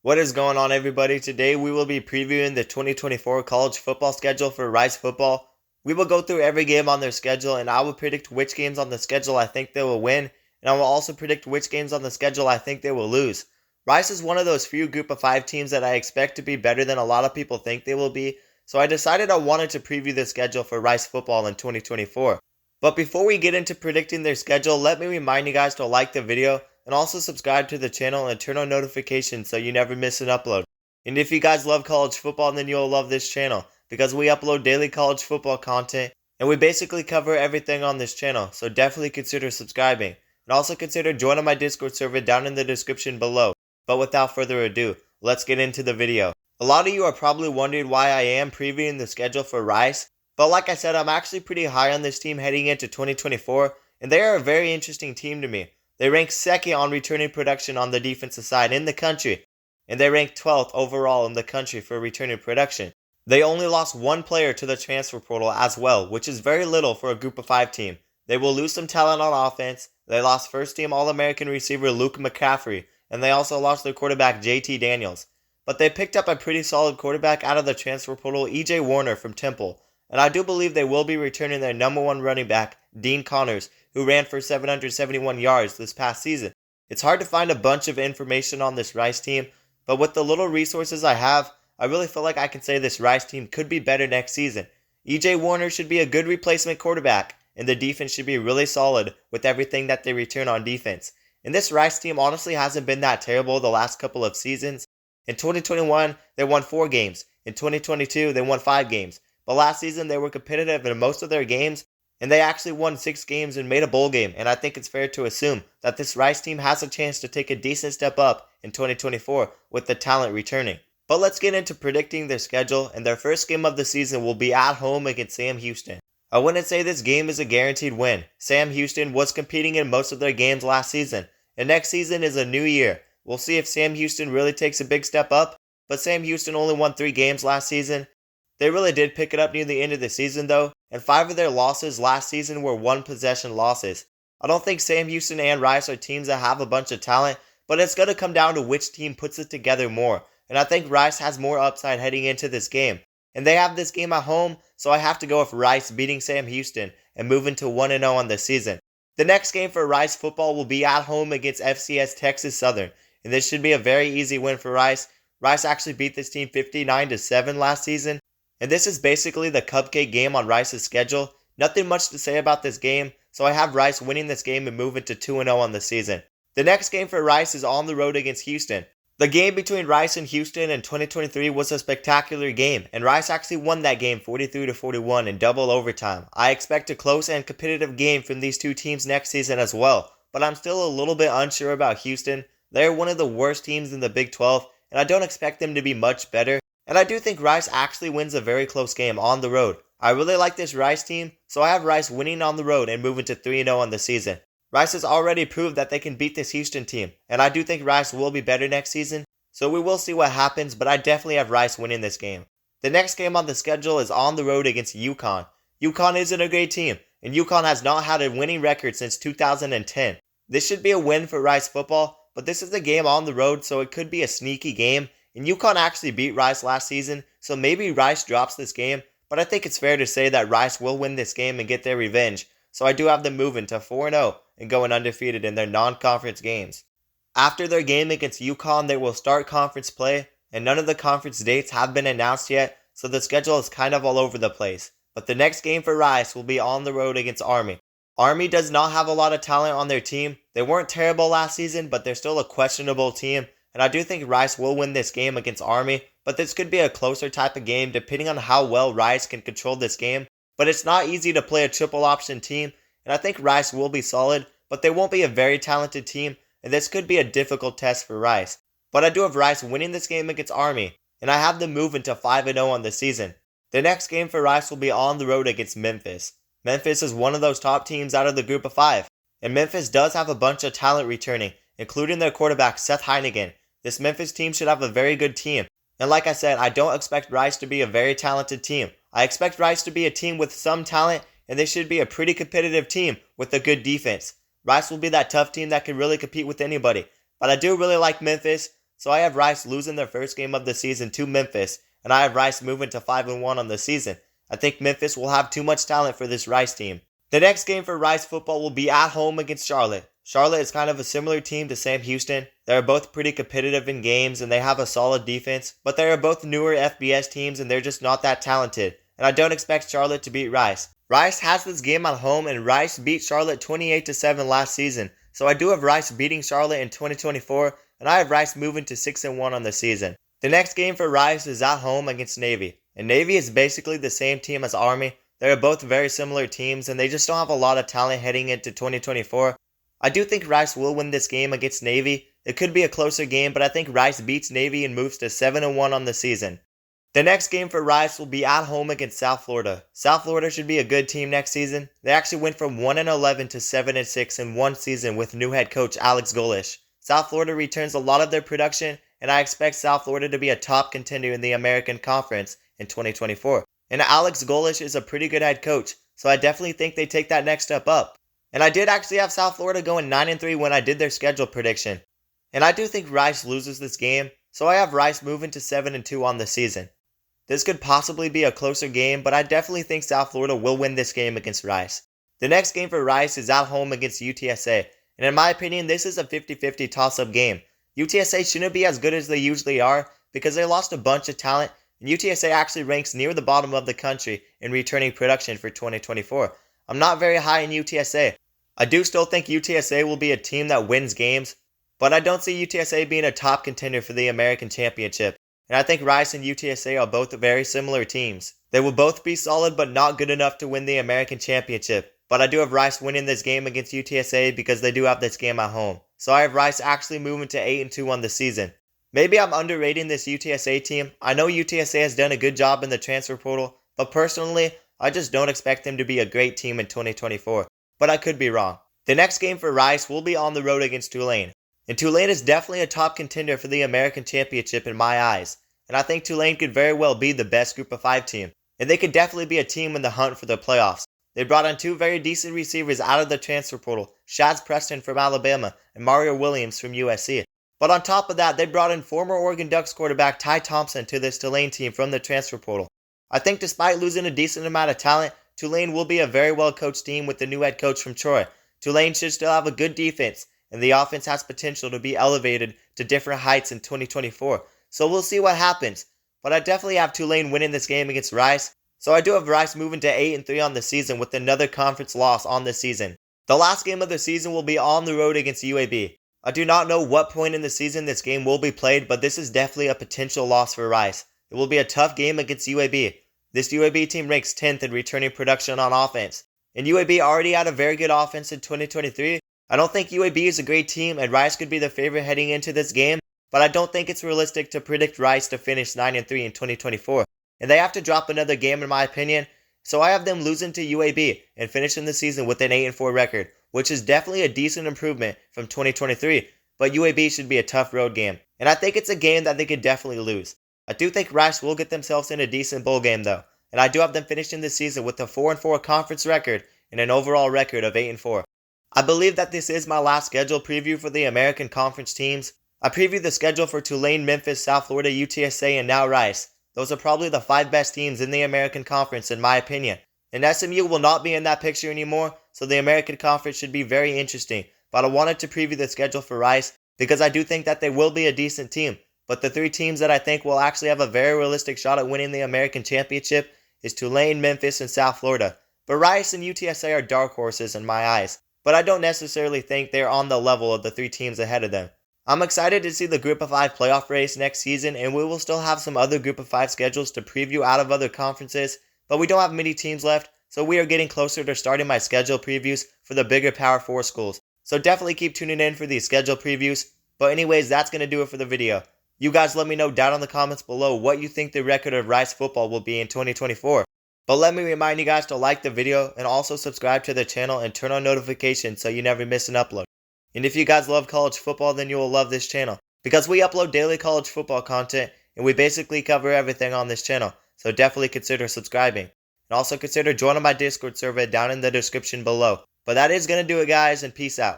What is going on, everybody? Today we will be previewing the 2024 college football schedule for Rice football. We will go through every game on their schedule, and I will predict which games on the schedule I think they will win, and I will also predict which games on the schedule I think they will lose. Rice is one of those few group of 5 teams that I expect to be better than a lot of people think they will be, so I decided I wanted to preview the schedule for Rice football in 2024. But before we get into predicting their schedule, let me remind you guys to like the video and also subscribe to the channel and turn on notifications so you never miss an upload. And if you guys love college football, then you'll love this channel because we upload daily college football content and we basically cover everything on this channel, so definitely consider subscribing. And also consider joining my Discord server down in the description below. But without further ado, let's get into the video. A lot of you are probably wondering why I am previewing the schedule for Rice. But like I said, I'm actually pretty high on this team heading into 2024, and they are a very interesting team to me. They rank 2nd on returning production on the defensive side in the country, and they rank 12th overall in the country for returning production. They only lost 1 player to the transfer portal as well, which is very little for a group of 5 team. They will lose some talent on offense. They lost first-team All-American receiver Luke McCaffrey, and they also lost their quarterback JT Daniels. But they picked up a pretty solid quarterback out of the transfer portal, EJ Warner from Temple. And I do believe they will be returning their number 1 running back, Dean Connors, who ran for 771 yards this past season. It's hard to find a bunch of information on this Rice team, but with the little resources I have, I really feel like I can say this Rice team could be better next season. EJ Warner should be a good replacement quarterback, and the defense should be really solid with everything that they return on defense. And this Rice team honestly hasn't been that terrible the last couple of seasons. In 2021, they won 4 games. In 2022, they won 5 games. But last season, they were competitive in most of their games, and they actually won 6 games and made a bowl game. And I think it's fair to assume that this Rice team has a chance to take a decent step up in 2024 with the talent returning. But let's get into predicting their schedule, and their first game of the season will be at home against Sam Houston. I wouldn't say this game is a guaranteed win. Sam Houston was competing in most of their games last season, and next season is a new year. We'll see if Sam Houston really takes a big step up, but Sam Houston only won 3 games last season. They really did pick it up near the end of the season though, and 5 of their losses last season were 1-possession losses. I don't think Sam Houston and Rice are teams that have a bunch of talent, but it's going to come down to which team puts it together more, and I think Rice has more upside heading into this game. And they have this game at home, so I have to go with Rice beating Sam Houston and moving to 1-0 on the season. The next game for Rice football will be at home against FCS Texas Southern, and this should be a very easy win for Rice. Rice actually beat this team 59-7 last season. And this is basically the cupcake game on Rice's schedule. Nothing much to say about this game, so I have Rice winning this game and moving to 2-0 on the season. The next game for Rice is on the road against Houston. The game between Rice and Houston in 2023 was a spectacular game, and Rice actually won that game 43-41 in double overtime. I expect a close and competitive game from these two teams next season as well, but I'm still a little bit unsure about Houston. They're one of the worst teams in the Big 12, and I don't expect them to be much better. And I do think Rice actually wins a very close game on the road. I really like this Rice team, so I have Rice winning on the road and moving to 3-0 on the season. Rice has already proved that they can beat this Houston team, and I do think Rice will be better next season, so we will see what happens, but I definitely have Rice winning this game. The next game on the schedule is on the road against UConn. UConn isn't a great team, and UConn has not had a winning record since 2010. This should be a win for Rice football, but this is a game on the road, so it could be a sneaky game. And UConn actually beat Rice last season, so maybe Rice drops this game, but I think it's fair to say that Rice will win this game and get their revenge, so I do have them moving to 4-0 and going undefeated in their non-conference games. After their game against UConn, they will start conference play, and none of the conference dates have been announced yet, so the schedule is kind of all over the place. But the next game for Rice will be on the road against Army. Army does not have a lot of talent on their team. They weren't terrible last season, but they're still a questionable team. And I do think Rice will win this game against Army, but this could be a closer type of game depending on how well Rice can control this game. But it's not easy to play a triple option team, and I think Rice will be solid, but they won't be a very talented team, and this could be a difficult test for Rice. But I do have Rice winning this game against Army, and I have them moving to 5-0 on the season. The next game for Rice will be on the road against Memphis. Memphis is one of those top teams out of the group of 5, and Memphis does have a bunch of talent returning, including their quarterback Seth Heinigen. This Memphis team should have a very good team. And like I said, I don't expect Rice to be a very talented team. I expect Rice to be a team with some talent, and they should be a pretty competitive team with a good defense. Rice will be that tough team that can really compete with anybody. But I do really like Memphis, so I have Rice losing their first game of the season to Memphis, and I have Rice moving to 5-1 on the season. I think Memphis will have too much talent for this Rice team. The next game for Rice football will be at home against Charlotte. Charlotte is kind of a similar team to Sam Houston. They are both pretty competitive in games and they have a solid defense, but they are both newer FBS teams and they're just not that talented, and I don't expect Charlotte to beat Rice. Rice has this game at home and Rice beat Charlotte 28-7 last season, so I do have Rice beating Charlotte in 2024, and I have Rice moving to 6-1 on the season. The next game for Rice is at home against Navy, and Navy is basically the same team as Army. They are both very similar teams and they just don't have a lot of talent heading into 2024. I do think Rice will win this game against Navy. It could be a closer game, but I think Rice beats Navy and moves to 7-1 on the season. The next game for Rice will be at home against South Florida. South Florida should be a good team next season. They actually went from 1-11 to 7-6 in one season with new head coach Alex Golesh. South Florida returns a lot of their production, and I expect South Florida to be a top contender in the American Conference in 2024. And Alex Golesh is a pretty good head coach, so I definitely think they take that next step up. And I did actually have South Florida going 9-3 when I did their schedule prediction. And I do think Rice loses this game, so I have Rice moving to 7-2 on the season. This could possibly be a closer game, but I definitely think South Florida will win this game against Rice. The next game for Rice is at home against UTSA, and in my opinion, this is a 50-50 toss-up game. UTSA shouldn't be as good as they usually are because they lost a bunch of talent, and UTSA actually ranks near the bottom of the country in returning production for 2024. I'm not very high in UTSA. I do still think UTSA will be a team that wins games, but I don't see UTSA being a top contender for the American Championship. And I think Rice and UTSA are both very similar teams. They will both be solid but not good enough to win the American Championship. But I do have Rice winning this game against UTSA because they do have this game at home. So I have Rice actually moving to 8-2 on the season. Maybe I'm underrating this UTSA team. I know UTSA has done a good job in the transfer portal, but personally, I just don't expect them to be a great team in 2024. But I could be wrong. The next game for Rice will be on the road against Tulane. And Tulane is definitely a top contender for the American Championship in my eyes. And I think Tulane could very well be the best Group of 5 team. And they could definitely be a team in the hunt for the playoffs. They brought on two very decent receivers out of the transfer portal, Shaz Preston from Alabama and Mario Williams from USC. But on top of that, they brought in former Oregon Ducks quarterback Ty Thompson to this Tulane team from the transfer portal. I think despite losing a decent amount of talent, Tulane will be a very well coached team with the new head coach from Troy. Tulane should still have a good defense, and the offense has potential to be elevated to different heights in 2024. So we'll see what happens. But I definitely have Tulane winning this game against Rice. So I do have Rice moving to 8-3 on the season with another conference loss on the season. The last game of the season will be on the road against UAB. I do not know what point in the season this game will be played, but this is definitely a potential loss for Rice. It will be a tough game against UAB. This UAB team ranks 10th in returning production on offense. And UAB already had a very good offense in 2023. I don't think UAB is a great team and Rice could be the favorite heading into this game, but I don't think it's realistic to predict Rice to finish 9-3 in 2024. And they have to drop another game in my opinion, so I have them losing to UAB and finishing the season with an 8-4 record, which is definitely a decent improvement from 2023, but UAB should be a tough road game. And I think it's a game that they could definitely lose. I do think Rice will get themselves in a decent bowl game though, and I do have them finishing the season with a 4-4 conference record and an overall record of 8-4. I believe that this is my last schedule preview for the American Conference teams. I previewed the schedule for Tulane, Memphis, South Florida, UTSA, and now Rice. Those are probably the 5 best teams in the American Conference in my opinion. And SMU will not be in that picture anymore, so the American Conference should be very interesting. But I wanted to preview the schedule for Rice because I do think that they will be a decent team. But the 3 teams that I think will actually have a very realistic shot at winning the American Championship is Tulane, Memphis, and South Florida. But Rice and UTSA are dark horses in my eyes. But I don't necessarily think they're on the level of the 3 teams ahead of them. I'm excited to see the Group of 5 playoff race next season, and we will still have some other Group of 5 schedules to preview out of other conferences, but we don't have many teams left, so we are getting closer to starting my schedule previews for the bigger Power 4 schools. So definitely keep tuning in for these schedule previews. But anyways, that's going to do it for the video. You guys let me know down in the comments below what you think the record of Rice football will be in 2024. But let me remind you guys to like the video and also subscribe to the channel and turn on notifications so you never miss an upload. And if you guys love college football, then you will love this channel, because we upload daily college football content and we basically cover everything on this channel, so definitely consider subscribing. And also consider joining my Discord server down in the description below. But that is going to do it guys, and peace out.